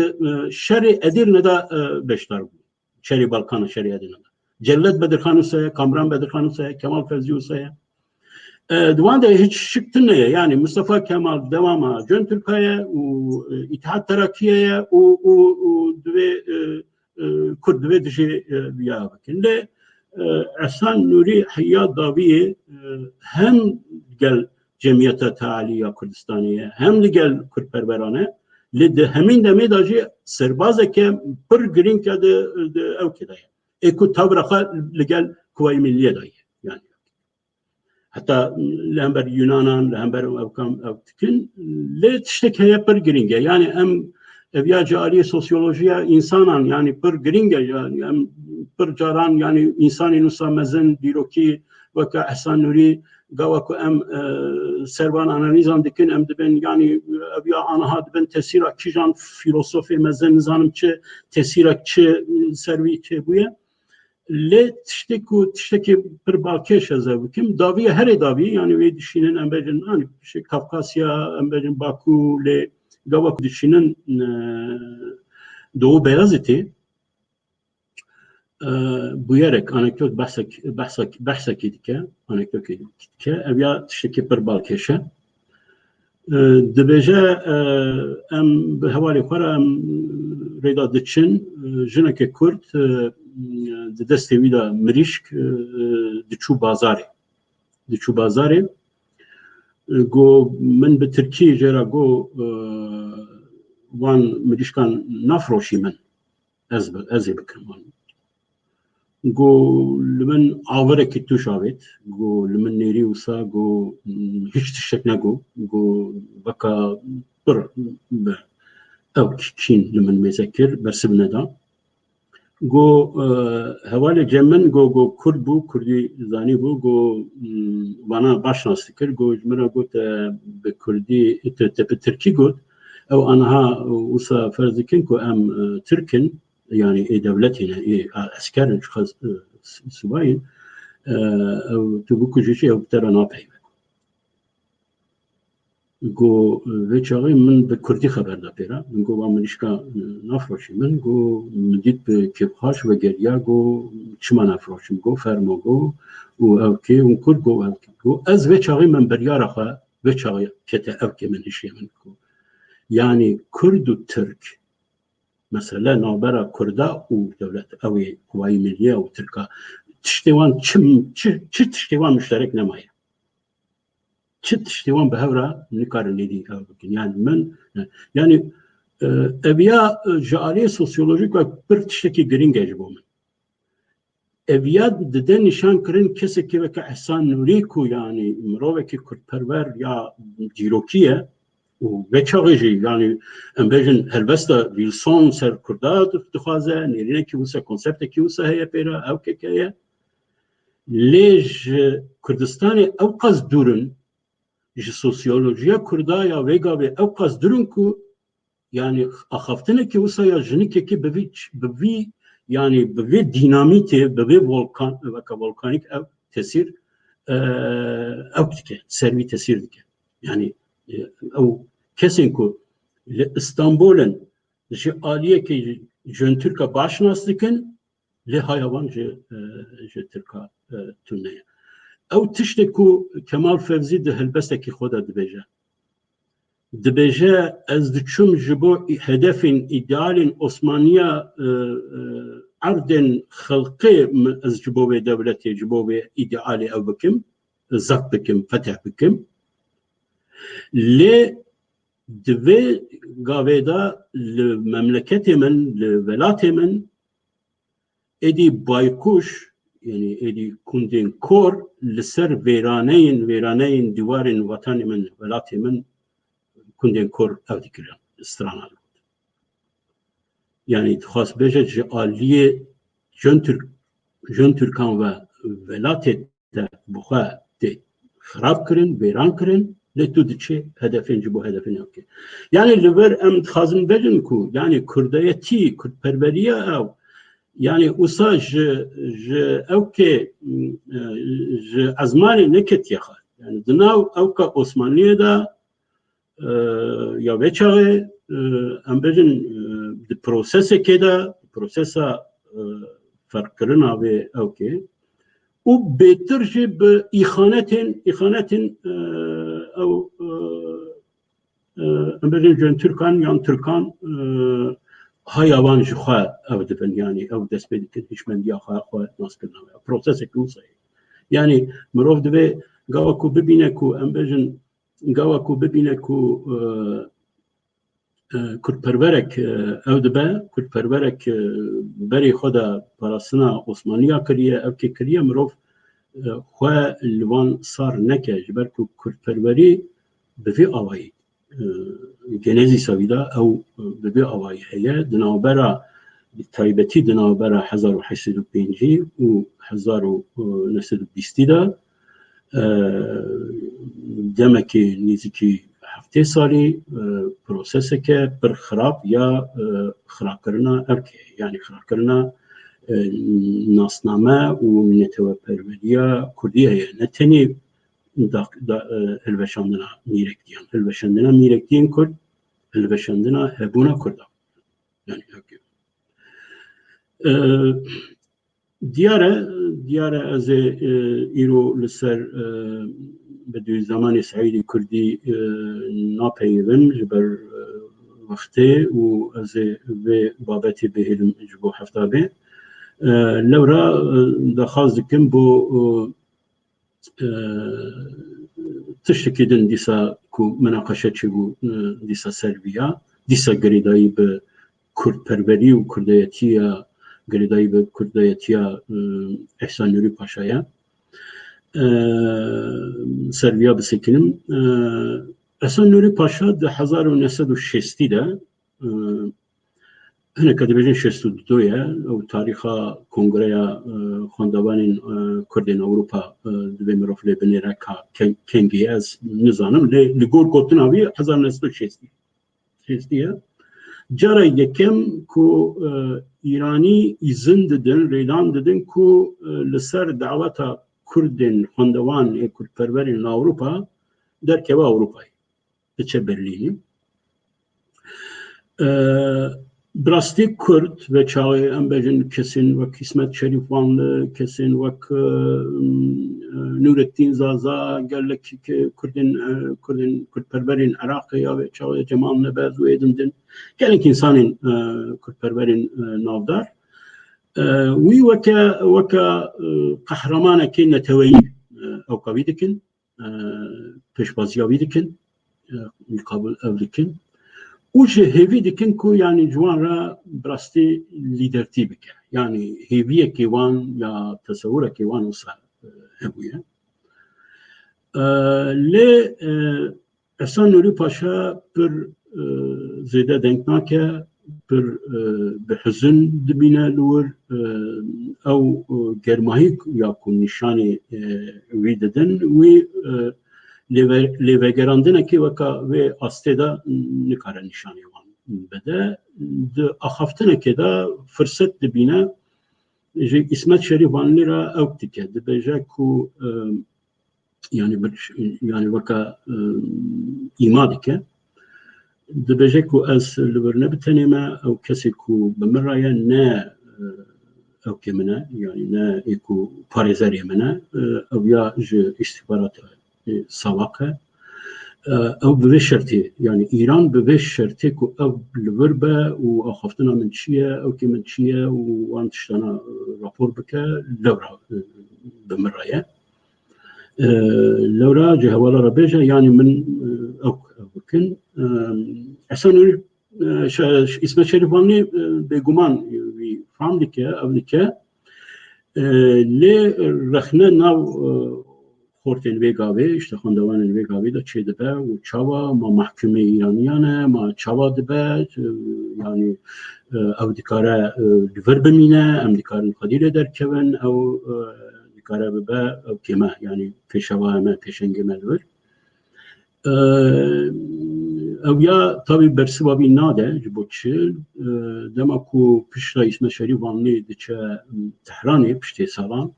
şeri Edirne'de beşler bu. Şeri Balkanı şeriyedine. Cellet Bedirhan Usa'ya, Kamran Bedirhan Usa'ya, Kemal Fevzi Usa'ya. Divan da hiç çıktı neye? Yani Mustafa Kemal devama Jön Türkiye'ye, İttihat Terakkiye'ye, ve Kurd ve dişi ya bakın le Ehsan Nuri Hayya Daviye hem gel cemiyete taaliye Kurdistaniye hem de gel Kurdperverane le de hemin demi dacı serbazı ke pır green ke de evkide eko tavraka le gel Kuvayi Milliye dayı yani hatta lehember Yunanan lehember evkam evtikin le tiştekeye pır green yani em evya cariye sosyolojiye insanan yani pır gringe yani pır caran yani insani nusa mezen diroki vaka Ehsan Nuri gavaku em servan analizan dikin em diben yani evya anaha diben tesira kijan filosofi mezen nizanımçı tesira çı servi çı buya le tişteki pır balkeş azavikim daviye her davi yani ve dişinin embecin hani şey Kafkasya embecin Baku le Gavak dişinin Doğu Beyazıt'ı bu yerek anekdot bahsak edike anekdot edike evya tişteki per balkeşe dibêje em bi hevalê xwe re em rêda diçin jinekê Kurd di destê wî de mirîşk diçû bazarê go min bi Tirkiyê jê re go wan mirîşkan nafroşî min ez ê bikim wan go li min avirekî tuş avêt go li min nêrî wisa go hiç tiştek negot go veka pir ew kîn li min mêze kir bersiv neda go hevalê cem min go Kurd bû Kurdî zanî bû go wana baş nas dikir go ji min re got bi Kurdî te bi Tirkî got ew aniha wisa ferz dikin ku em Tirkin yani devletine askerin subayın tu bu kujişi ev tera napeyve go ve çağı min bi Kurdî xeber da pêra min go van mirîşka nafroşî min go min dît bi kêfxaş ve geriya go çima nafroşîm go fermo go û ew kê hûn Kurd go ew kê go ez ve çağı min biryara xwe ve çağı kete ev kê min hişiye min go yani Kurd û Türk mesela navbera Kurda û devlet ew Kuvayi Milliye û Tirka tiştê wan çi tiştê wan müşterek nemaye çi tiştê wan bi hev re nikarin nêdî ew bikin yani min yani evya ji aliyê sosyolojik ve pir tiştekî giring e ji bo min evya dide nîşan kirin kesekî veke Ehsan Nurî ku yani mirovekî Kurdperver ya dîrokî ye û veçaxê jî yani em bêjin helbesta Wilson ser Kurda dixwaze nêrînekî wisa konseptekî wisa heye pêra ew keke ye lê ji Kurdistanê ew qas dûrin ji sosyolojiya Kurda ya vêgavê ew qas durin ku yani axaftinekî wisa ya jinikekî bi vî yani bi vê dînamîtê bi vê volkanîk ew tesîr ew dike servî tesîr dike yani ew kesên ku li İstanbolên ji aliyekê jên Tirka baş nas dikin lê haya wan ji Tirka tune ye ew tiştek ku Kemal Fevzî di helbestekî xwe de dibêje ez diçûm ji bo hedefên îdealên Osmaniya erdên xelkê ez ji bo vê devletê ji bo vê îdealê ew bikim zak bikim feteh bikim lê di vê gavê de li memleketê min li welatê min êdî baykuş yani êdî kundên kor li ser wêraneyên dîwarên wetanê min welatê min kundên kor ew dikirin strana yani dixwast bêje ji aliyê jên Türkan ve welatê de bi xwe tê xirab kirin wêran kirin lê tu diçe hedefên ji bo hedefên ew kê yani li ber em dixwazin bêjin ku yani Kurdiyetî Kurdperveriya ew yani wisa ji ew kê ji ezmanê neketiye xwe yani di nav ew ka Osmanliyê de ya vê çaxê em bêjin di prosesekê de prosesa ferqkirina vê ew kê û bêtir jî bi îxanetên ew em bêjin jên Türkan yan Türkan هايوان جخوا او دبن يعني او دست بدك هشمن يا خوا ناس كنا بروسس كوسي يعني مروف دبي قاوكو ببينكو امبجن قاوكو ببينكو كرد پرورك او دبا كرد پرورك بري خدا براسنا عثمانية كريه او كي كريه مروف خوا لوان صار نكه جبركو كرد پروری بفي اواي جنازي سويدا او بفي اواي هي دناوبرا تايبتي دناوبرا 1805 و 1920 دا دمكي نيزكي هفته سالي بروسسك بر خراب یا خراب کرنا اركي يعني خراب کرنا ناسنامه و نتوه پروریا کردیه نتنی هلوشاندنا میرکتیان هلوشاندنا میرکتیان کرد هلوشاندنا هبونا کرده yani دیاره از ایرو لسر بدوی زمان سعیدی کردی ناپیون جبر وقته و از به بابتی بهلم جبو هفتابه لورا دخواست دکم بو تشتكيدن ديسا كو مناقشة شبو ديسا سلبية ديسا قريداي بكرد پروری و كرديتيا قريداي بكرديتيا إحسان نوري باشايا سلبية بسكنم إحسان نوري باشا ده 1960 ده هنا كدبجن 62 او تاریخ کنگره خواندوان کردین اروپا دبی مروف لبنیره که کنگی از نزانم لگور گوتن آوی 1960 جاره یکم کو ایرانی ایزن ددن ریلان ددن کو لسر دعوتا کردین خواندوان کرد پرورین اروپا در کوا اروپای چه برلینی براستی کرد و چاوی امبجن کسین و کسمت شریفان کسین و نورالدین زازا گلک که کرد پرورین عراق یا و چاوی جمال نباز و ایدندن گلک انسان کرد پرورین نافدار وی وکا قهرمان که نتویی او قوی دکن پشبازیاوی دکن مقابل او دکن وجه هيفي دكن كو يعني جوان را براستي ليدرتي بك يعني هيفيه كيوان يا تصوره كيوان وصل هبويا ل احسان نوري باشا بر زيدا دنكناكا بر بحزن دبينا لور او جرماهي يكون نشاني ويددن و لیوگراندن که وکا و استدا نکاره نشانی وان بده د اخفتنه که دا فرصت دبینه جه اسمت شریف وان را اوکتیکه دبجه کو yani وکا ایمادی که دبجه کو از لورنه بتنیمه او کسی کو بمرایه نه او که منه yani نه ایکو پاریزاری منه او یا جه استخبارات سواقه او به شرطی يعني ایران به شرطی که او لوربه و اخفتنا من چیه او که من چیه و انتشتنا راپور بکه لورا بمرایه لورا جهوالا را بیجه يعني من او بکن احسان اسم شریفانی بگمان فهم دیکه او دیکه لی رخنه ناو خورتین ویگاوی işte خواندوان ویگاوی da چه دبه و چاوا ما محکمه ایرانیانه ما چاوا دبه yani او دکاره لور بمینه ام دکاره خدیره در کون او دکاره ببه او کمه yani پیشوا همه پیشنگه مدور او یا tabi bersibabî nade ji bo çil dema ku pişta İsmet Şerîf Vanlî diçe Tehranê piştê salan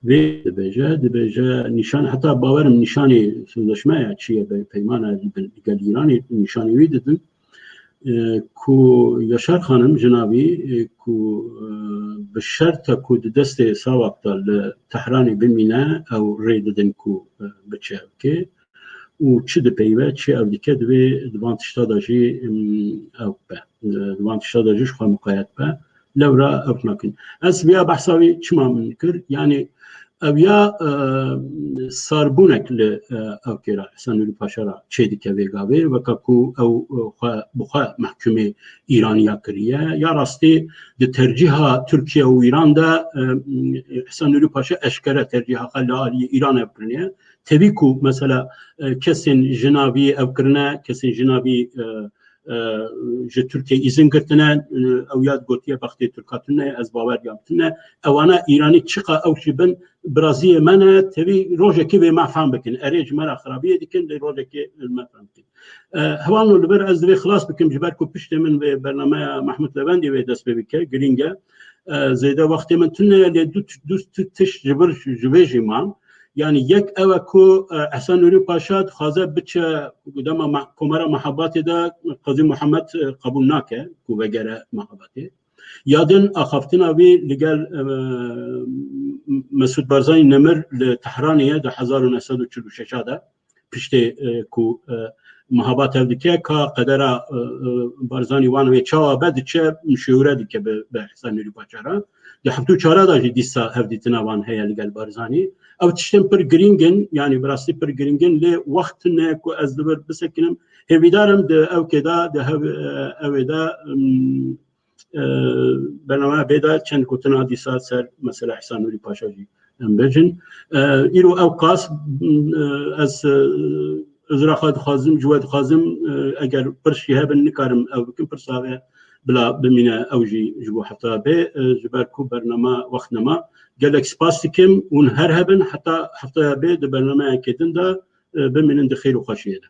ve dibêje nîşan heta bawerim nîşanê sözleşmeya çiye be peymana gel İranê nîşanê wî didin ku Yaşar Xanim jinavî ku bi şerta ku di destê sawakta li Tehranê bimîne ew rê didin ku biçe kê و چی دپیوه چی او دیکه دوی دوان تشتا داجی او به دوان تشتا داجیش خواه مقاید به لورا او نکن از بیا بحثاوی چما من کرد یعنی او یا ساربونک او کرا حسن علی پاشا را چه دیکه ویگاوی و که او بخواه محکوم ایرانیا کریه یا راستی ده ترجیح ترکیه و ایران ده حسن علی پاشا اشکره ترجیح خلالی ایران ابرنیه تبی کو مثلا کسین جنابی ابرنه کسین جنابی ج ترکیه izin گرتنه او یاد گوتیه بختی ترکاتنه از باور یابتنه اوانا ایرانی چقا او شبن برازیل منه تبي روجه كيف ما فهم بكن اريج مرة خرابيه ديكن روجه كي ما فهمتين هوانو البر از خلاص بكم جبالكم بشت من برنامج محمود لبندي ودس بك جرينجا زيدا وقت من تنا دو تش جبر جبيجي مان يعني يك اوكو حسن نوري باشا خازه بچ قدام كمره محبات ده قاضي محمد قبولناك كو بغير محباتي یادن اخافتنا وی لگل مسعود بارزانی نمر لتحرانیه ده 1946 ده پشت کو محبات evdike ka qedera Barzani wan ve çava bediçe müşavire dike be Hasan Nuri Paşara de haftu çara da disa evditina wan heye gel Barzani ev tiştem per gringen yani birasti per gringen le vaxtne ku ez de bisekinim hevidarım de ev keda de evda برنامه بیدا چند کوتنا دیسا سر مثلا حسن نوری پاشا جی امبرجن ایرو اوقاس از ازراخات خازم جواد خازم اگر پرشی هبن نکارم او بکن پرساوه بلا بمینه اوجی جبو حتی به جبرکو برنامه وقت نما گلک سپاستیکم اون هر هبن حتی به ده برنامه کدن ده بمینن ده خیر و خوشیه ده